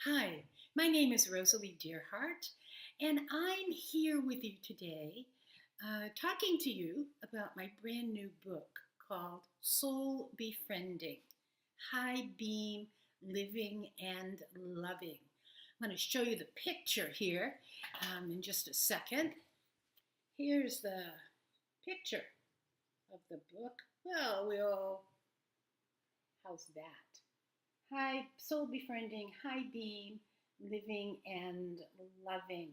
Hi, my name is Rosalie Dearhart, and I'm here with you today talking to you about my brand new book called Soul Befriending High Beam Living and Loving. I'm going to show you the picture here in just a second. Here's the picture of the book. How's that? High Soul Befriending, High Beam, Living and Loving.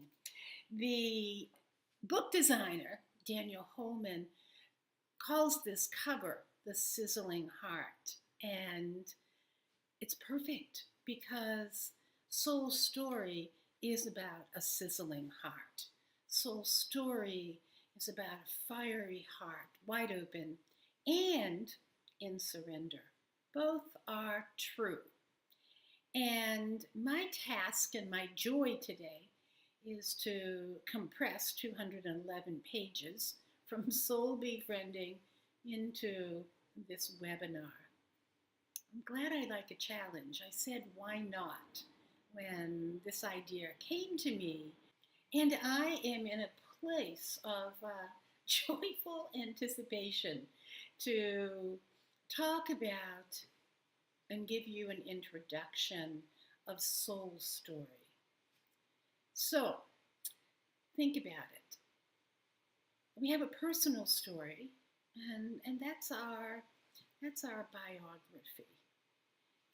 The book designer, Daniel Holman, calls this cover the sizzling heart. And it's perfect because Soul Story is about a sizzling heart. Soul Story is about a fiery heart, wide open and in surrender. Both are true. And my task and my joy today is to compress 211 pages from Soul Befriending into this webinar. I'm glad I like a challenge. I said, why not, when this idea came to me. And I am in a place of joyful anticipation to talk about and give you an introduction of Soul Story. So, think about it. We have a personal story, and that's our biography.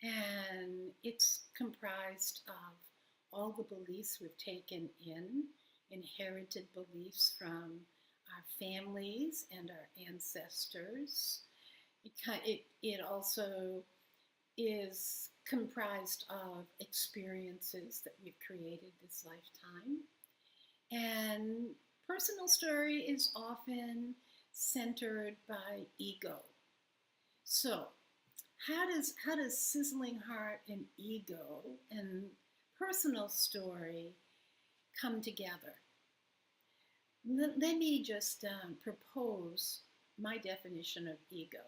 And it's comprised of all the beliefs we've taken in, inherited beliefs from our families and our ancestors. It also is comprised of experiences that we've created this lifetime. And personal story is often centered by ego. So, how does sizzling heart and ego and personal story come together? Let me just propose my definition of ego.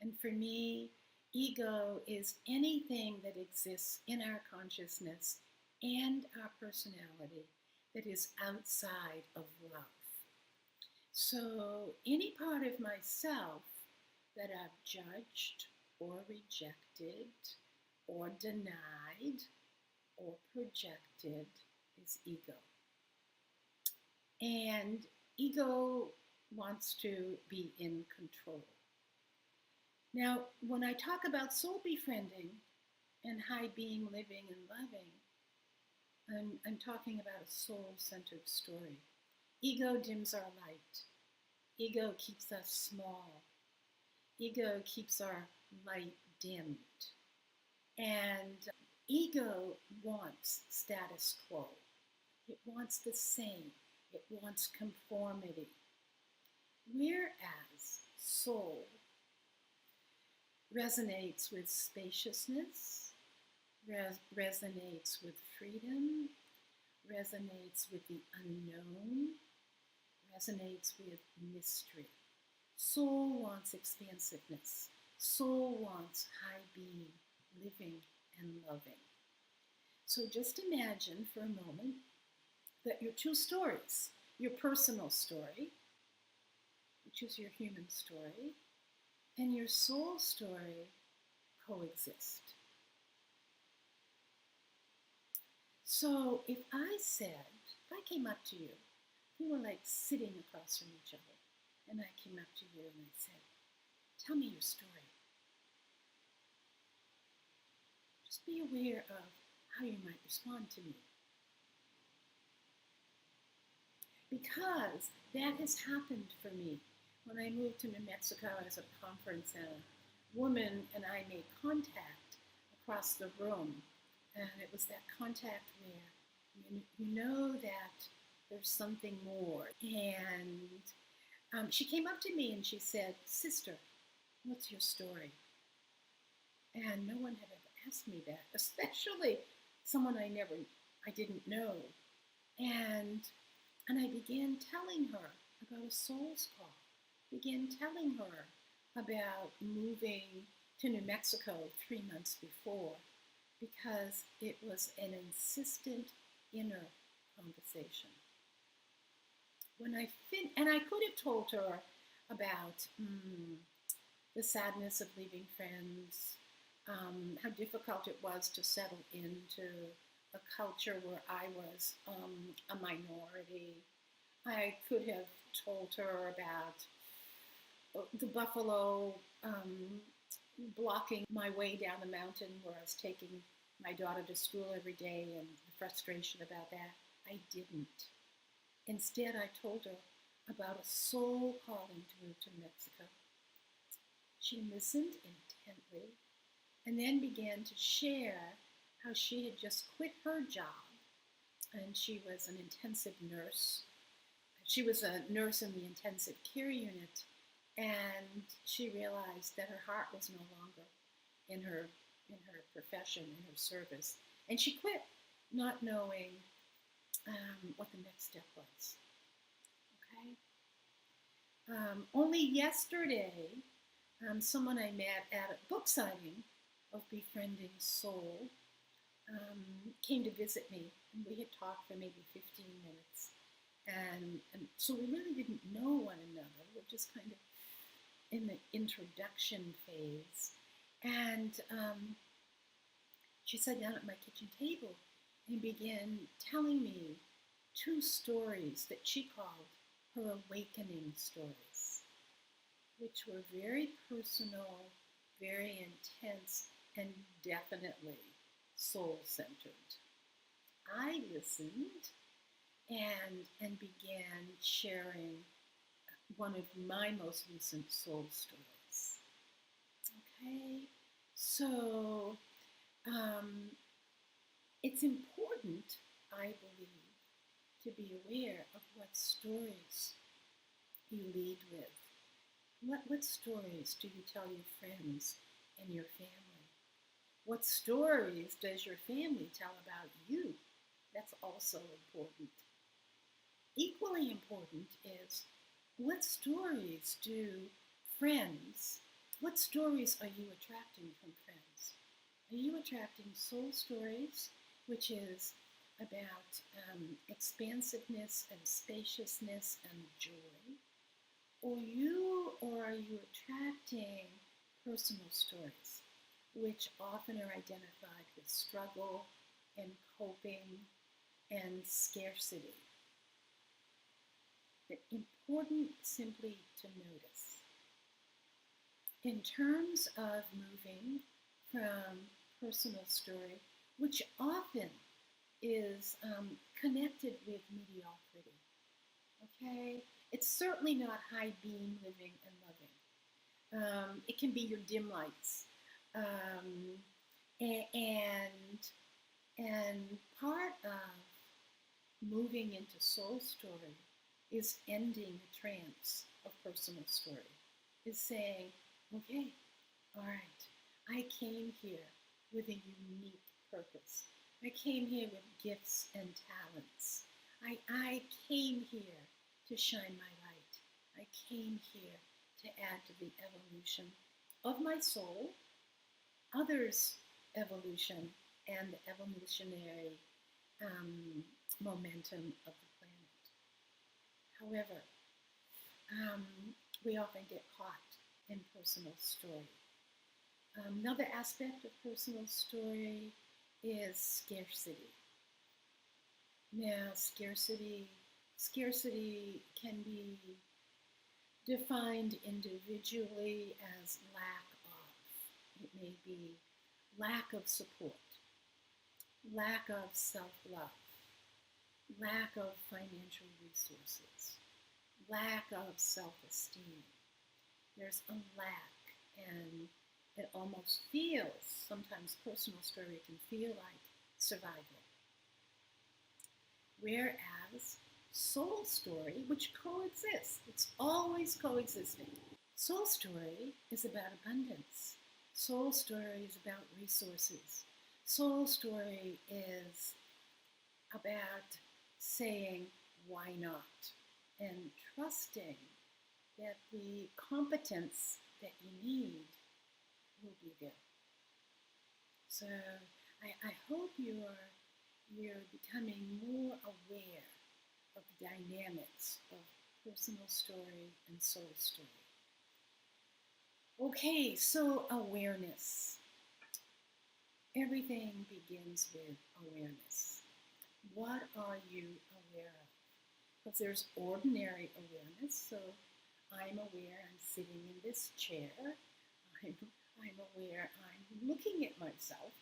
And for me, ego is anything that exists in our consciousness and our personality that is outside of love. So any part of myself that I've judged or rejected or denied or projected is ego. And ego wants to be in control. Now, when I talk about soul befriending and high being, living, and loving, I'm talking about a soul-centered story. Ego dims our light. Ego keeps us small. Ego keeps our light dimmed. And ego wants status quo. It wants the same. It wants conformity. Whereas soul resonates with spaciousness, resonates with freedom, resonates with the unknown, resonates with mystery. Soul wants expansiveness. Soul wants high being, living, and loving. So just imagine for a moment that your two stories, your personal story, which is your human story, and your soul story coexist. So if I came up to you, we were like sitting across from each other, and I came up to you and I said, tell me your story. Just be aware of how you might respond to me. Because that has happened for me. When I moved to New Mexico, I was at a conference and a woman and I made contact across the room. And it was that contact where you know that there's something more. And she came up to me and she said, "Sister, what's your story?" And no one had ever asked me that, especially someone I didn't know. And I began telling her about a soul's call. Began telling her about moving to New Mexico 3 months before because it was an insistent inner conversation. And I could have told her about the sadness of leaving friends, how difficult it was to settle into a culture where I was a minority. I could have told her about the buffalo blocking my way down the mountain where I was taking my daughter to school every day and the frustration about that. I didn't. Instead, I told her about a soul calling to move to Mexico. She listened intently and then began to share how she had just quit her job, and she was an intensive nurse. She was a nurse in the intensive care unit, and she realized that her heart was no longer in her profession, in her service, and she quit, not knowing what the next step was. Okay. Only yesterday, someone I met at a book signing of Befriending Soul came to visit me, and we had talked for maybe 15 minutes. And so we really didn't know one another. We're just kind of in the introduction phase. And she sat down at my kitchen table and began telling me 2 stories that she called her awakening stories, which were very personal, very intense, and definitely soul-centered. I listened and began sharing one of my most recent soul stories. Okay, so it's important, I believe, to be aware of what stories you lead with. What stories do you tell your friends and your family? What stories does your family tell about you? That's also important. Equally important is what stories do what stories are you attracting from friends? Are you attracting soul stories, which is about expansiveness and spaciousness and joy? Or are you attracting personal stories, which often are identified with struggle and coping and scarcity? It's important simply to notice. In terms of moving from personal story, which often is connected with mediocrity, okay? It's certainly not high beam living and loving. It can be your dim lights. And part of moving into soul story is ending the trance of personal story, is saying, okay, all right, I came here with a unique purpose. I came here with gifts and talents. I came here to shine my light. I came here to add to the evolution of my soul, others' evolution, and the evolutionary momentum of the planet. However, we often get caught in personal story. Another aspect of personal story is scarcity. Now, scarcity can be defined individually as lack of. It may be lack of support, lack of self-love, lack of financial resources, lack of self-esteem. There's a lack, and it almost feels, sometimes personal story can feel like survival. Whereas soul story, which coexists, it's always coexisting. Soul story is about abundance. Soul story is about resources. Soul story is about saying, why not? And trusting that the competence that you need will be there. So I hope you're becoming more aware of the dynamics of personal story and soul story. Okay, so awareness. Everything begins with awareness. What are you aware of? Because there's ordinary awareness, so I'm aware I'm sitting in this chair. I'm aware I'm looking at myself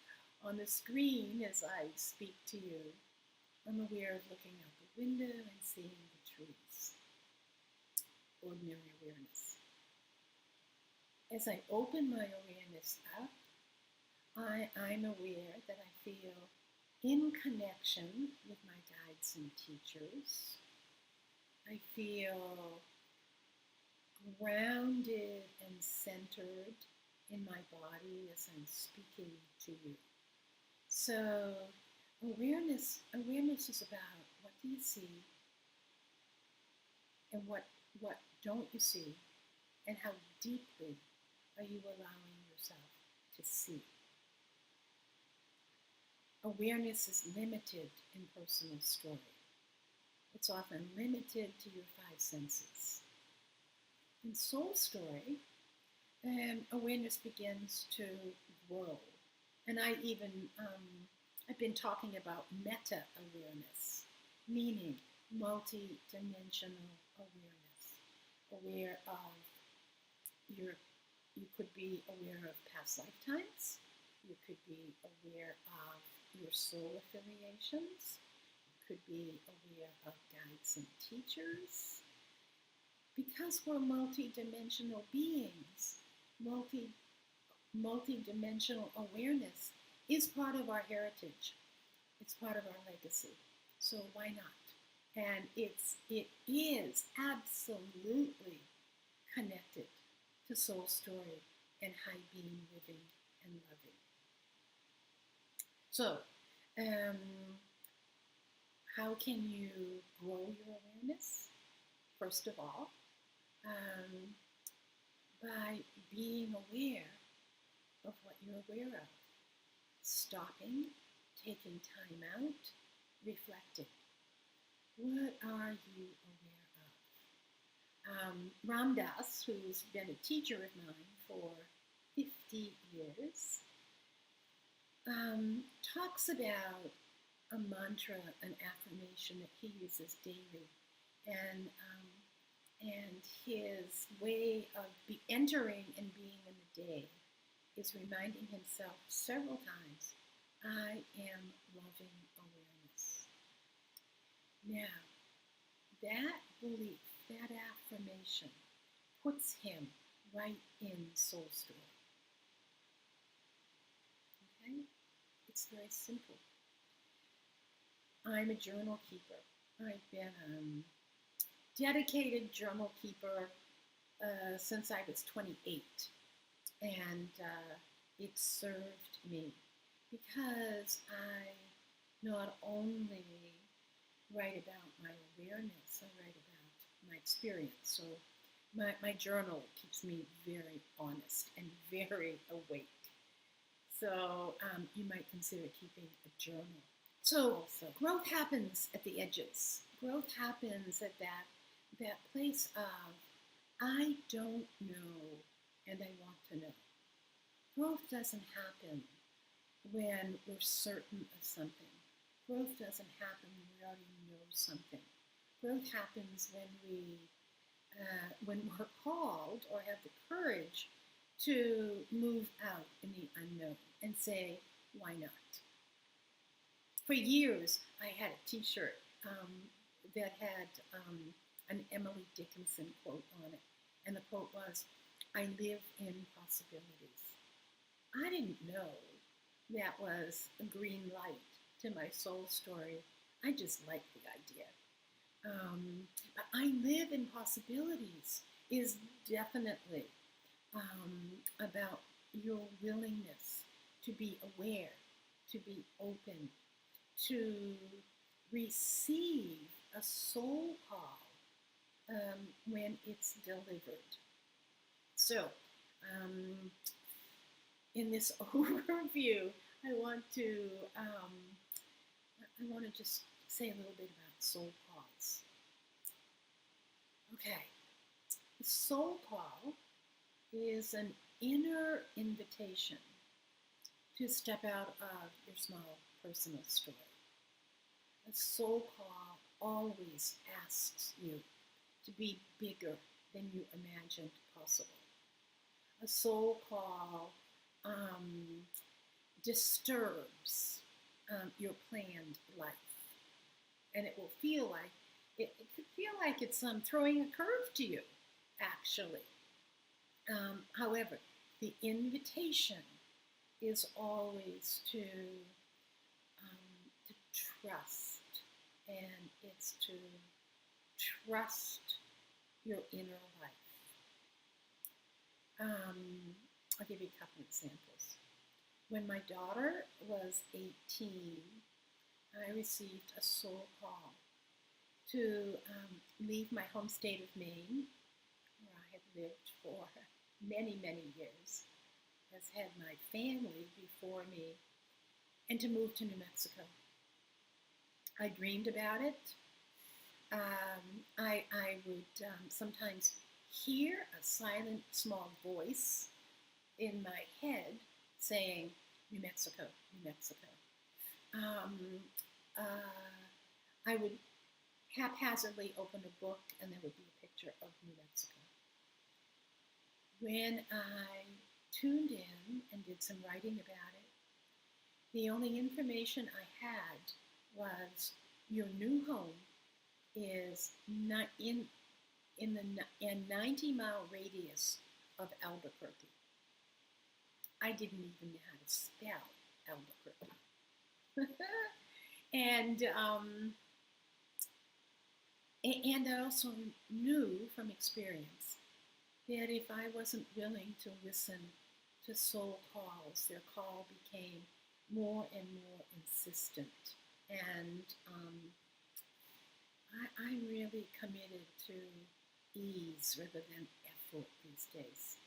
on the screen as I speak to you. I'm aware of looking out the window and seeing the trees. Ordinary awareness. As I open my awareness up, I'm aware that I feel in connection with my guides and teachers. I feel grounded and centered in my body as I'm speaking to you. So awareness is about what do you see and what don't you see, and how deeply are you allowing yourself to see. Awareness is limited in personal story. It's often limited to your five senses. In soul story, awareness begins to grow. And I've been talking about meta awareness, meaning multi-dimensional awareness. Aware of you could be aware of past lifetimes. You could be aware of your soul affiliations. You could be aware of guides and teachers. Because we're multi-dimensional beings, multi-dimensional awareness is part of our heritage. It's part of our legacy. So why not? And it is absolutely connected to soul story and high being living and loving. So, how can you grow your awareness? First of all, by being aware of what you're aware of. Stopping, taking time out, reflecting. What are you aware of? Ram Dass, who's been a teacher of mine for 50 years, talks about a mantra, an affirmation that he uses daily, and his way of entering and being in the day is reminding himself several times, I am loving awareness. Now, that belief, that affirmation, puts him right in soul story. Okay? It's very simple. I'm a journal keeper. I've been a dedicated journal keeper since I was 28. And it served me because I not only write about my awareness, I write about my experience. So my journal keeps me very honest and very awake. So you might consider keeping a journal. So growth happens at the edges. Growth happens at that place of, I don't know and I want to know. Growth doesn't happen when we're certain of something. Growth doesn't happen when we already know something. Growth happens when we're called or have the courage to move out in the unknown and say, why not? For years, I had a T-shirt that had an Emily Dickinson quote on it. And the quote was, I live in possibilities. I didn't know that was a green light to my soul story. I just liked the idea. But I live in possibilities is definitely about your willingness to be aware, to be open, to receive a soul call when it's delivered. So, in this overview, I want to um, I want to just say a little bit about soul calls. Okay, the soul call is an inner invitation to step out of your small personal story. A soul call always asks you to be bigger than you imagined possible. A soul call um, disturbs your planned life, and it will feel like it could feel like it's throwing a curve to you, actually. However, the invitation is always to trust, and it's to trust your inner life. I'll give you a couple examples. When my daughter was 18, I received a soul call to leave my home state of Maine, where I had lived for many, many years, has had my family before me, and to move to New Mexico. I dreamed about it. I would sometimes hear a silent, small voice in my head saying, New Mexico, New Mexico. Um, uh, I would haphazardly open a book and there would be a picture of New Mexico. When I tuned in and did some writing about it, the only information I had was your new home is not in a 90-mile radius of Albuquerque. I didn't even know how to spell Albuquerque. and and I also knew from experience that if I wasn't willing to listen to soul calls, their call became more and more insistent. And I'm really committed to ease rather than effort these days.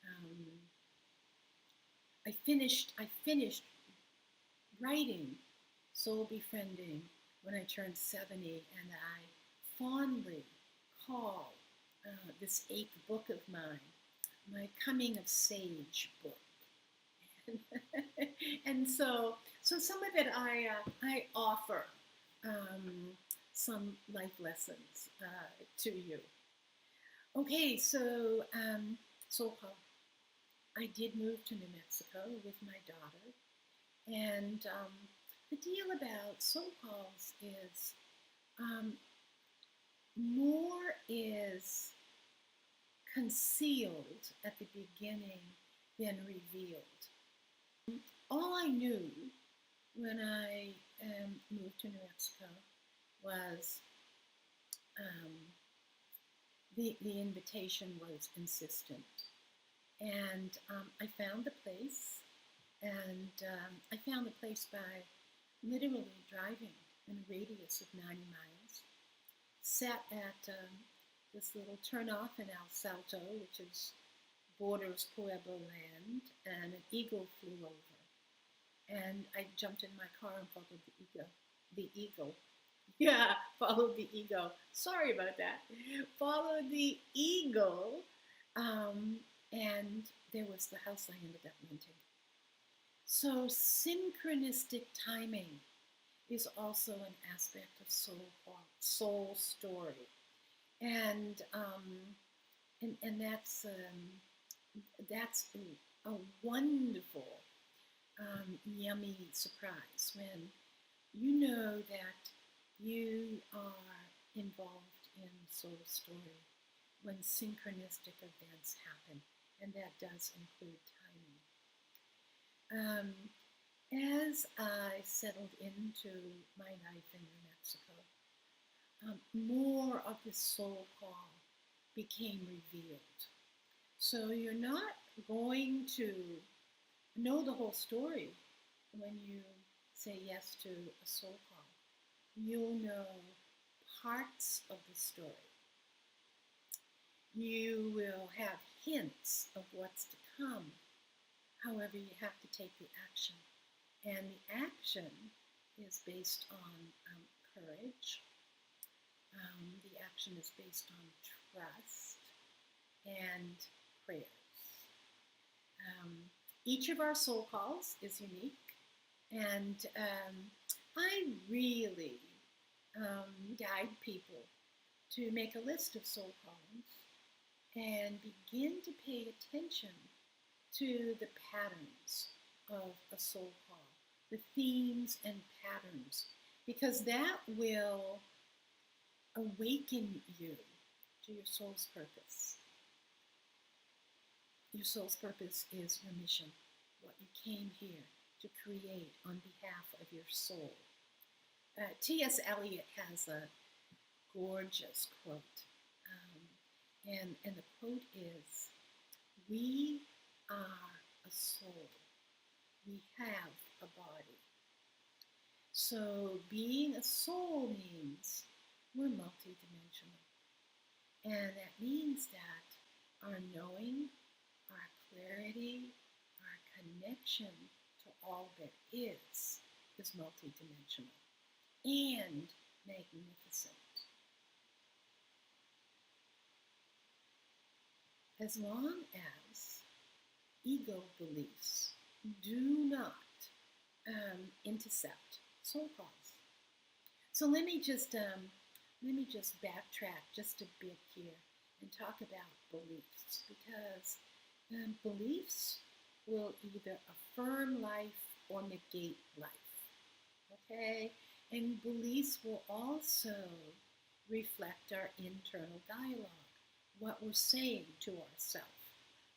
Um, I finished writing Soul Befriending when I turned 70, and I fondly call this 8th book of mine my coming of sage book. And so some of it I offer some life lessons to you. Okay, so soul call. I did move to New Mexico with my daughter, and the deal about soul calls is more is concealed at the beginning than revealed. All I knew when I moved to New Mexico was um, the invitation was insistent. And I found the place, and I found the place by literally driving in a radius of 90 miles. Sat at this little turnoff in El Salto, which is borders Pueblo land, and an eagle flew over. And I jumped in my car and followed the eagle. The eagle. Yeah, followed the eagle. Sorry about that. Followed the eagle, and there was the house I ended up renting. So synchronistic timing is also an aspect of soul story, and that's a wonderful yummy surprise when you know that you are involved in soul story when synchronistic events happen, and that does include timing. As I settled into my life in New Mexico, more of the soul call became revealed. So you're not going to know the whole story when you say yes to a soul call. You'll know parts of the story. You will have hints of what's to come. However, you have to take the action. And the action is based on courage. The action is based on trust and prayers. Um, each of our soul calls is unique, and I really guide people to make a list of soul callings and begin to pay attention to the patterns of a soul call, the themes and patterns, because that will awaken you to your soul's purpose. Your soul's purpose is your mission, what you came here to create on behalf of your soul. T.S. Eliot has a gorgeous quote, and the quote is, "We are a soul. We have a body." So being a soul means we're multidimensional. And that means that our knowing, our clarity, our connection to all that is multidimensional and magnificent. As long as ego beliefs do not intercept soul calls. So let me just backtrack just a bit here and talk about beliefs, because beliefs will either affirm life or negate life. Okay? And beliefs will also reflect our internal dialogue, what we're saying to ourselves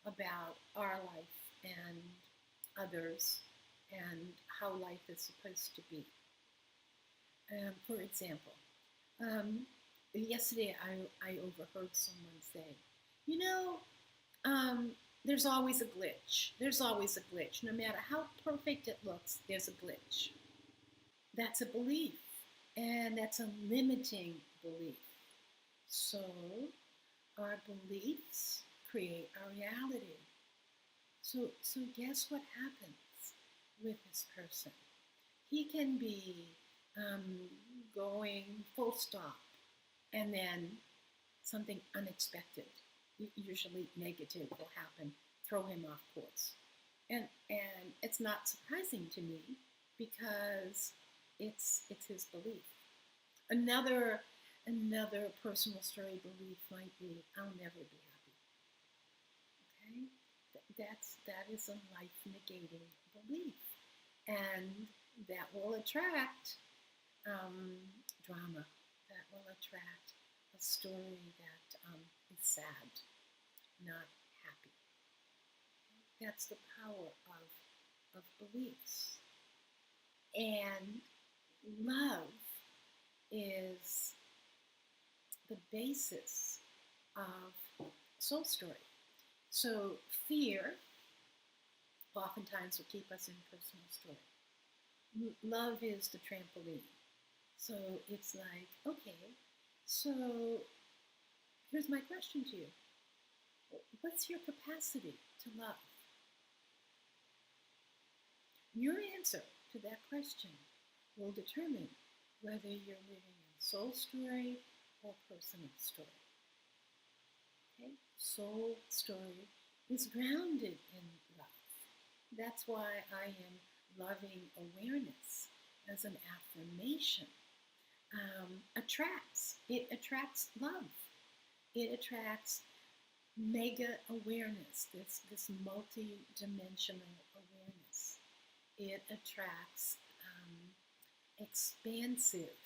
about our life and others and how life is supposed to be. For example, yesterday I overheard someone say, you know, there's always a glitch. There's always a glitch. No matter how perfect it looks, there's a glitch. That's a belief, and that's a limiting belief. So our beliefs create our reality. So guess what happens with this person? He can be going full stop, and then something unexpected, usually negative, will happen, throw him off course. And it's not surprising to me, because it's his belief. Another personal story belief might be, I'll never be happy. Okay, that is a life negating belief, and that will attract drama. That will attract a story that is sad, not happy. That's the power of beliefs. And love is the basis of soul story. So fear oftentimes will keep us in personal story. Love is the trampoline. So it's like, okay, so here's my question to you. What's your capacity to love? Your answer to that question will determine whether you're living in soul story or personal story. Okay? Soul story is grounded in love. That's why I am loving awareness as an affirmation. It attracts love. It attracts mega awareness, this multi-dimensional awareness. It attracts expansive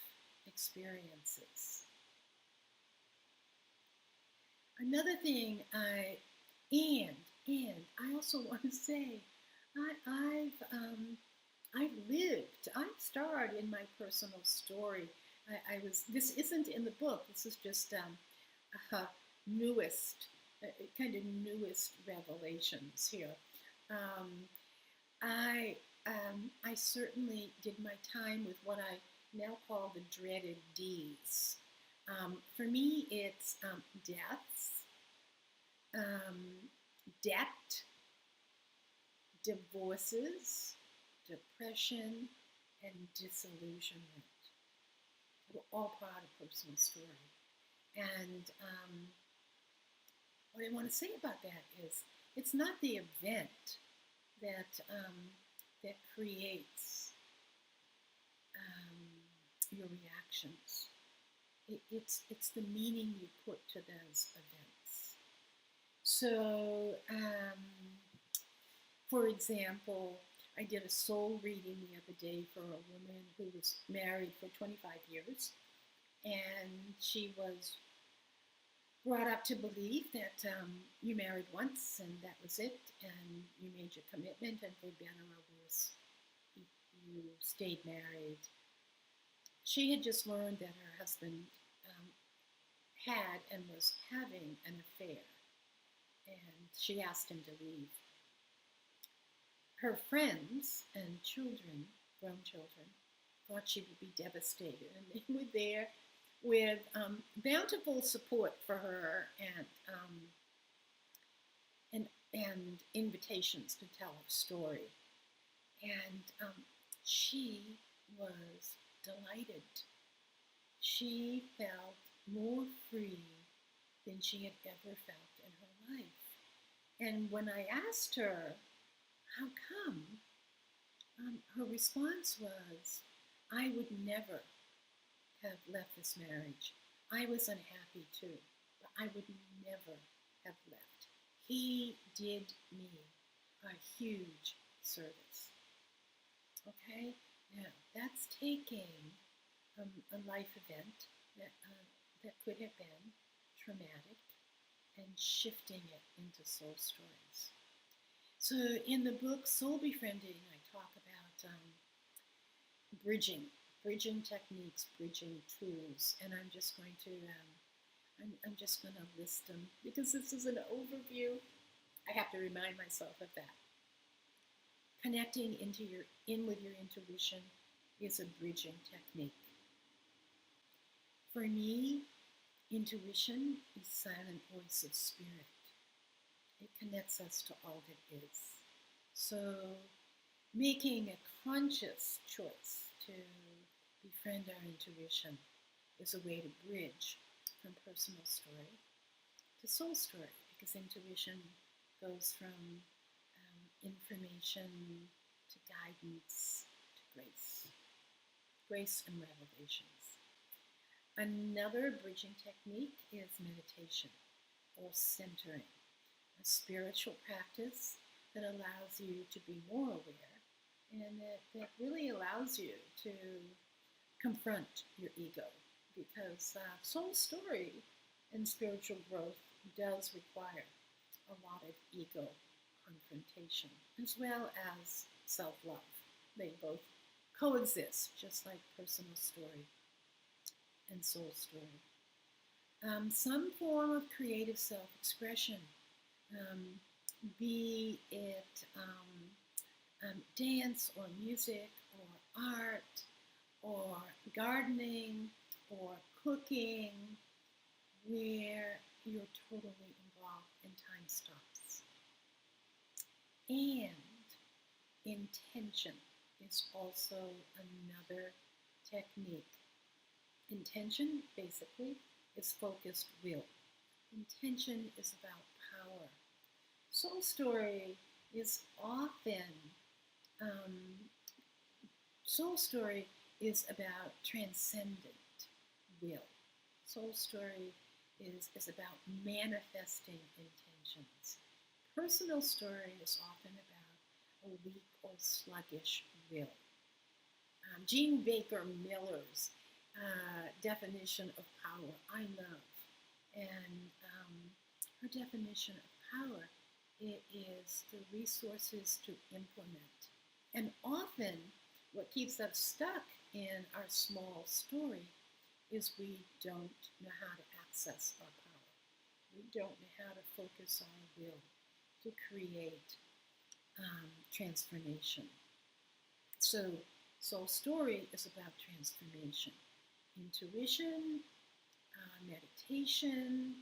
experiences. Another thing I also want to say, I've starred in my personal story. This isn't in the book. This is just newest revelations here. I certainly did my time with what I now call the dreaded D's. For me, it's deaths, debt, divorces, depression, and disillusionment. We're all part of personal story. And what I want to say about that is it's not the event that creates your reactions. It's the meaning you put to those events. So, for example, I did a soul reading the other day for a woman who was married for 25 years, and she was brought up to believe that you married once and that was it, and you made your commitment, and for better or worse, you stayed married. She had just learned that her husband had and was having an affair, and she asked him to leave. Her friends and children, grown children, thought she would be devastated, and they were there with bountiful support for her and invitations to tell her story. And she was delighted. She felt more free than she had ever felt in her life. And when I asked her, how come? Her response was, I would never have left this marriage. I was unhappy too, but I would never have left. He did me a huge service. Okay? Now, that's taking a life event that could have been traumatic and shifting it into soul stories. So in the book Soul Befriending, I talk about bridging techniques, bridging tools, and I'm just going to list them because this is an overview. I have to remind myself of that. Connecting in with your intuition is a bridging technique. For me, intuition is silent voice of spirit. It connects us to all that is. So making a conscious choice to befriend our intuition is a way to bridge from personal story to soul story, because intuition goes from information to guidance to grace and revelations. Another bridging technique is meditation or centering, a spiritual practice that allows you to be more aware and that really allows you to confront your ego, because soul story and spiritual growth does require a lot of ego confrontation as well as self-love. They both coexist, just like personal story and soul story. Some form of creative self-expression, be it dance or music or art or gardening or cooking, where you're totally involved and time stops. And intention is also another technique. Intention, basically, is focused will. Intention is about power. Soul story is about transcendent will. Soul story is about manifesting intentions. Personal story is often about a weak or sluggish will. Jean Baker Miller's definition of power, I love. And her definition of power, it is the resources to implement. And often what keeps us stuck in our small story is we don't know how to access our power. We don't know how to focus our will to create transformation. So soul story is about transformation. Intuition, meditation,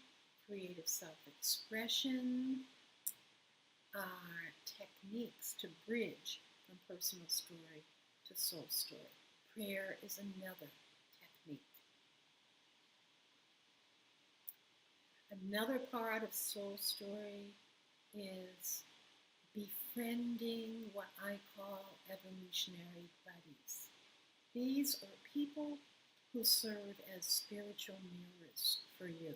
creative self-expression are techniques to bridge from personal story to soul story. Prayer is another technique. Another part of soul story is befriending what I call evolutionary buddies. These are people who serve as spiritual mirrors for you.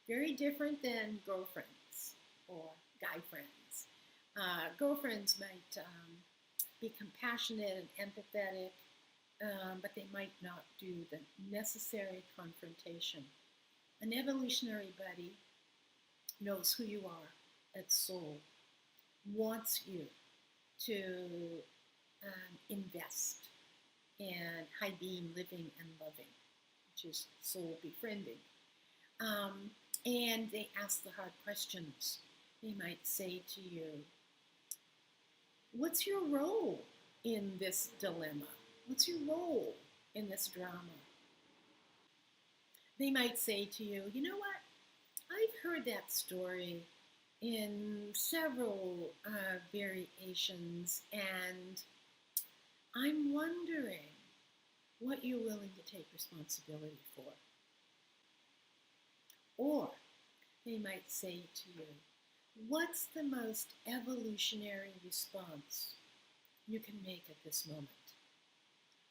Very different than girlfriends or guy friends. Girlfriends might be compassionate and empathetic, but they might not do the necessary confrontation. An evolutionary buddy knows who you are at soul, wants you to invest in high being living and loving, which is soul befriending. And they ask the hard questions. They might say to you, what's your role in this dilemma? What's your role in this drama? They might say to you, you know what? I've heard that story in several variations, and I'm wondering what you're willing to take responsibility for. Or they might say to you, what's the most evolutionary response you can make at this moment?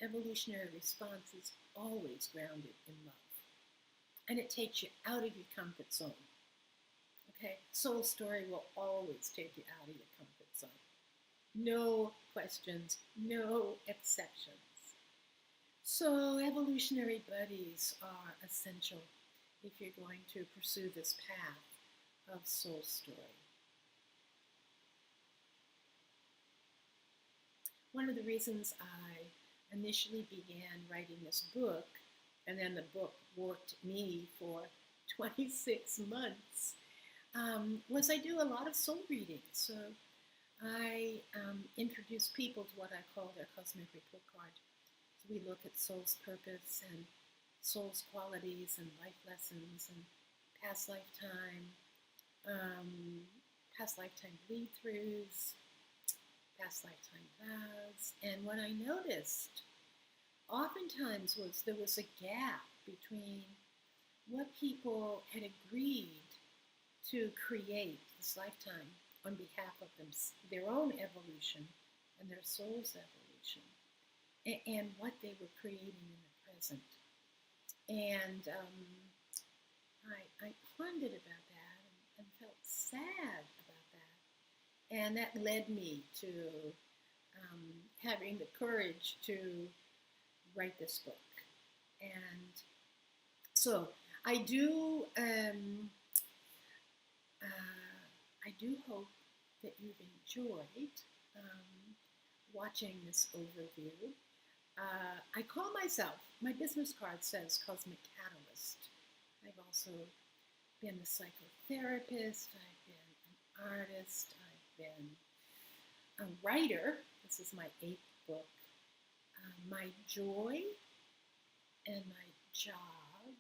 Evolutionary response is always grounded in love. And it takes you out of your comfort zone. Okay? Soul story will always take you out of your comfort zone. No questions, no exceptions. So evolutionary buddies are essential if you're going to pursue this path of soul story. One of the reasons I initially began writing this book, and then the book worked me for 26 months, was I do a lot of soul readings. So I introduce people to what I call their cosmic report card. So we look at soul's purpose and soul's qualities and life lessons and past lifetime read-throughs, past lifetime vows. And what I noticed oftentimes was there was a gap between what people had agreed to create this lifetime on behalf of their own evolution and their soul's evolution, and what they were creating in the present. And I pondered about that and felt sad about that. And that led me to having the courage to write this book. And so I do hope that you've enjoyed watching this overview. I call myself, my business card says Cosmic Catalyst. I've also been a psychotherapist, I've been an artist, I've been a writer. This is my 8th book. My joy and my job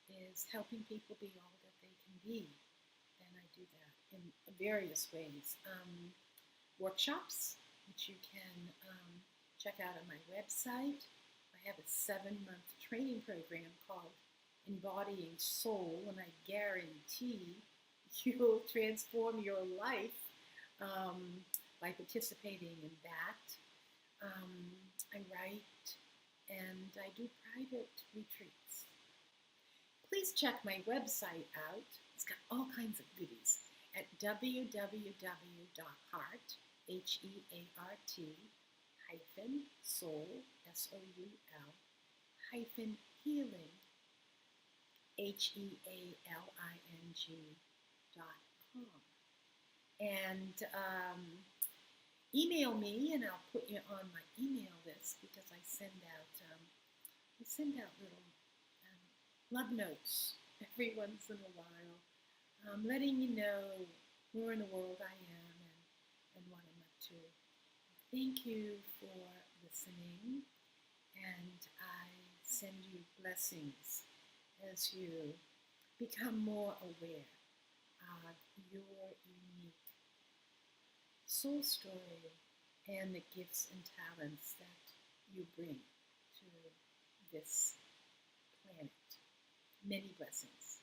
is helping people be all that they can be. And I do that in various ways. Workshops, which you can check out on my website. I have a 7-month training program called Embodying Soul, and I guarantee you'll transform your life by participating in that. I write and I do private retreats. Please check my website out. It's got all kinds of goodies at www.heart, HEART, soul, SOUL, healing, HEALING.com. And email me, and I'll put you on my email list because I send out little love notes every once in a while, letting you know where in the world I am and what I'm up to. Thank you for listening, and I send you blessings as you become more aware of your unique soul story and the gifts and talents that you bring to this planet. Many blessings.